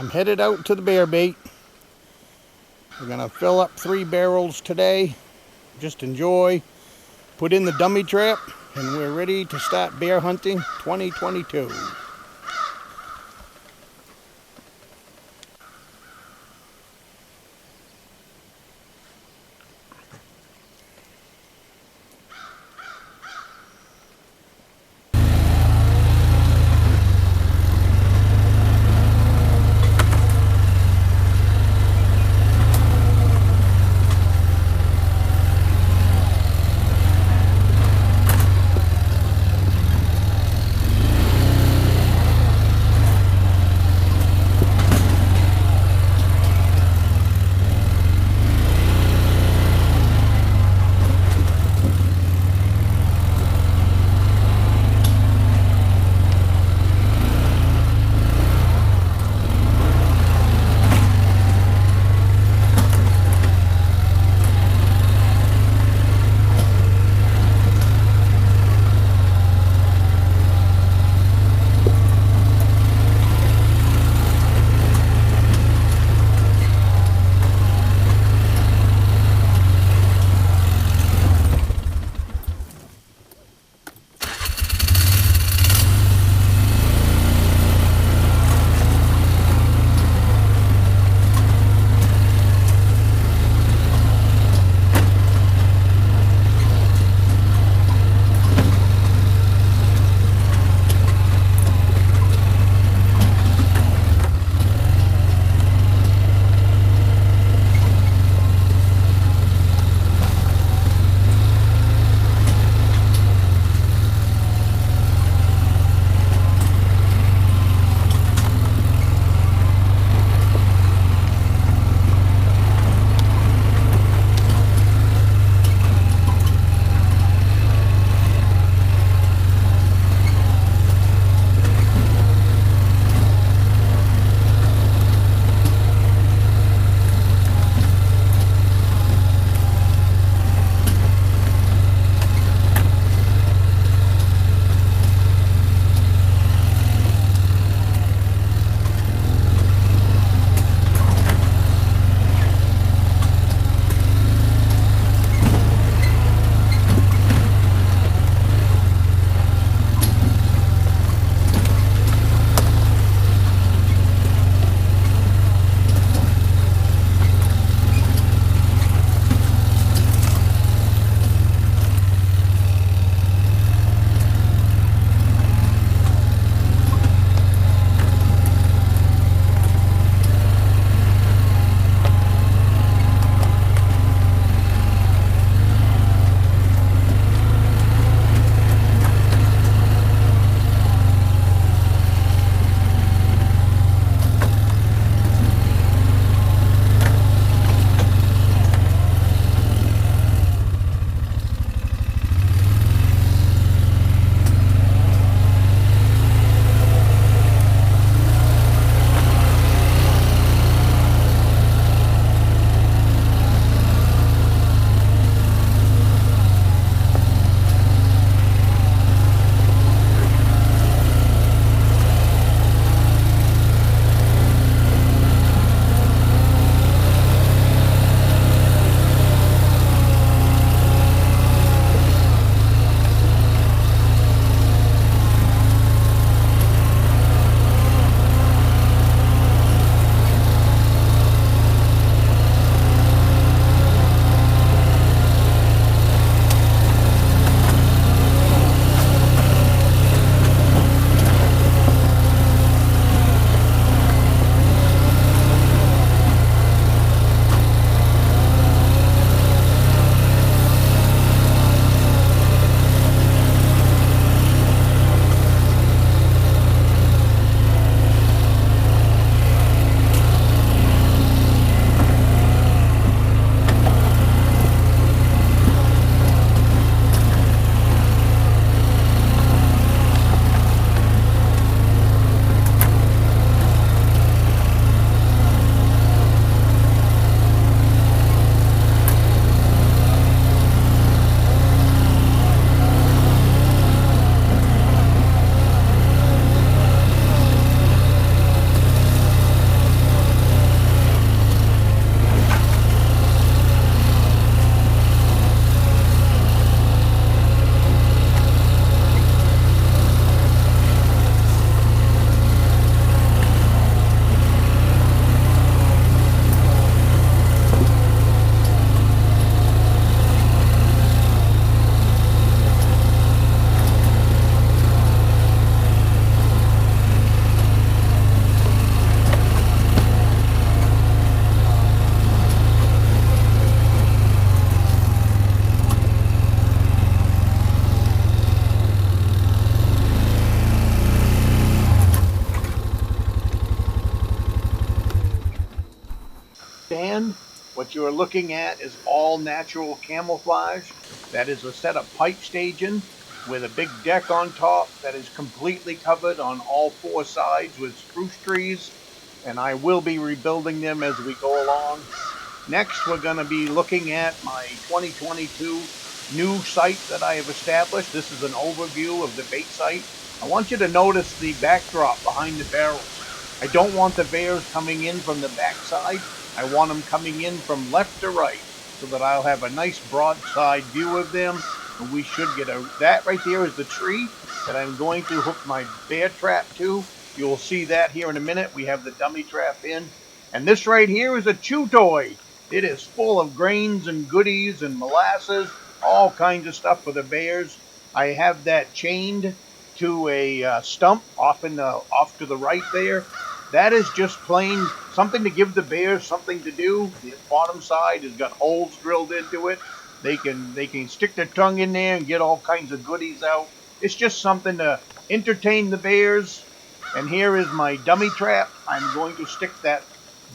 I'm headed out to the bear bait. We're gonna fill up 3 barrels today. Just enjoy. Put in the dummy trap, and we're ready to start bear hunting 2022. what you're looking at is all natural camouflage. That is a set of pipe staging with a big deck on top that is completely covered on all four sides with spruce trees, and I will be rebuilding them as we go along. Next, we're going to be looking at my 2022 new site that I have established. This is an overview of the bait site. I want you to notice the backdrop behind the barrels. I don't want the bears coming in from the backside. I want them coming in from left to right so that I'll have a nice broadside view of them. And we should get that right there is the tree that I'm going to hook my bear trap to. You'll see that here in a minute. We have the dummy trap in. And this right here is a chew toy. It is full of grains and goodies and molasses, all kinds of stuff for the bears. I have that chained to a stump off to the right there. That is just plain something to give the bears something to do. The bottom side has got holes drilled into it. They can stick their tongue in there and get all kinds of goodies out. It's just something to entertain the bears. And here is my dummy trap. I'm going to stick that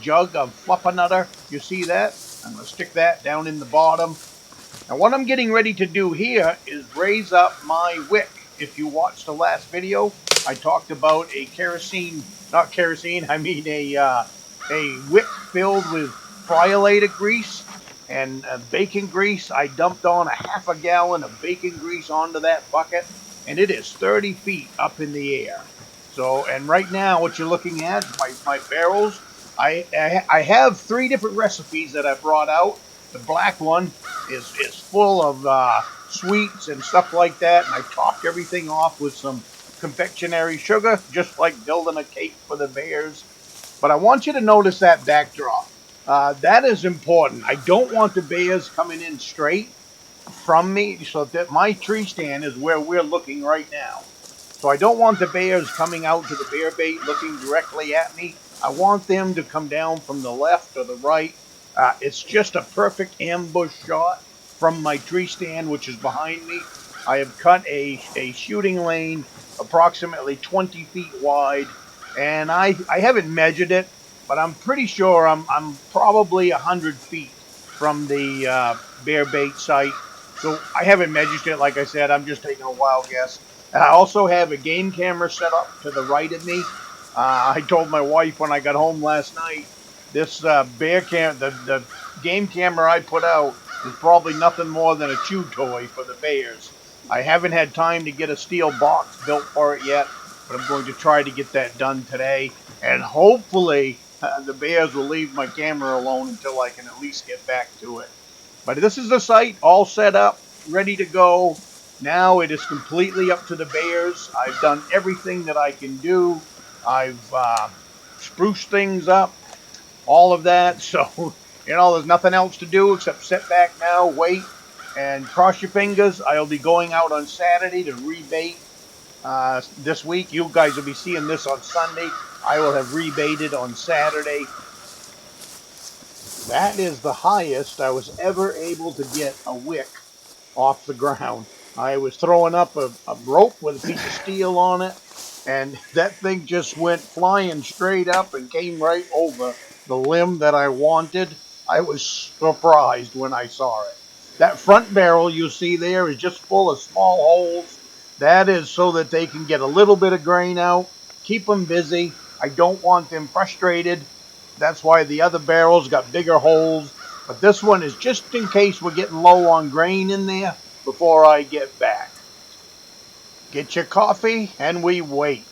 jug of fluffernutter. You see that? I'm going to stick that down in the bottom. Now what I'm getting ready to do here is raise up my wick. If you watched the last video, I talked about a a wick filled with friolated grease and bacon grease. I dumped on a half a gallon of bacon grease onto that bucket, and it is 30 feet up in the air. So, and right now what you're looking at, my barrels, I have 3 different recipes that I brought out. The black one is full of sweets and stuff like that, and I topped everything off with some confectionery sugar, just like building a cake for the bears. But I want you to notice that backdrop. That is important. I don't want the bears coming in straight from me, so that my tree stand is where we're looking right now. So I don't want the bears coming out to the bear bait looking directly at me. I want them to come down from the left or the right. It's just a perfect ambush shot from my tree stand, which is behind me. I have cut a shooting lane approximately 20 feet wide, and I haven't measured it, but I'm pretty sure I'm probably 100 feet from the bear bait site. So I haven't measured it, like I said. I'm just taking a wild guess. And I also have a game camera set up to the right of me. I told my wife when I got home last night, this the game camera I put out is probably nothing more than a chew toy for the bears. I haven't had time to get a steel box built for it yet, but I'm going to try to get that done today. And hopefully the bears will leave my camera alone until I can at least get back to it. But this is the site all set up, ready to go. Now it is completely up to the bears. I've done everything that I can do. I've spruced things up, all of that. So, there's nothing else to do except sit back now, wait, and cross your fingers. I'll be going out on Saturday to rebait this week. You guys will be seeing this on Sunday. I will have rebaited on Saturday. That is the highest I was ever able to get a wick off the ground. I was throwing up a rope with a piece of steel on it, and that thing just went flying straight up and came right over the limb that I wanted. I was surprised when I saw it. That front barrel you see there is just full of small holes. That is so that they can get a little bit of grain out, keep them busy. I don't want them frustrated. That's why the other barrels got bigger holes. But this one is just in case we're getting low on grain in there before I get back. Get your coffee and we wait.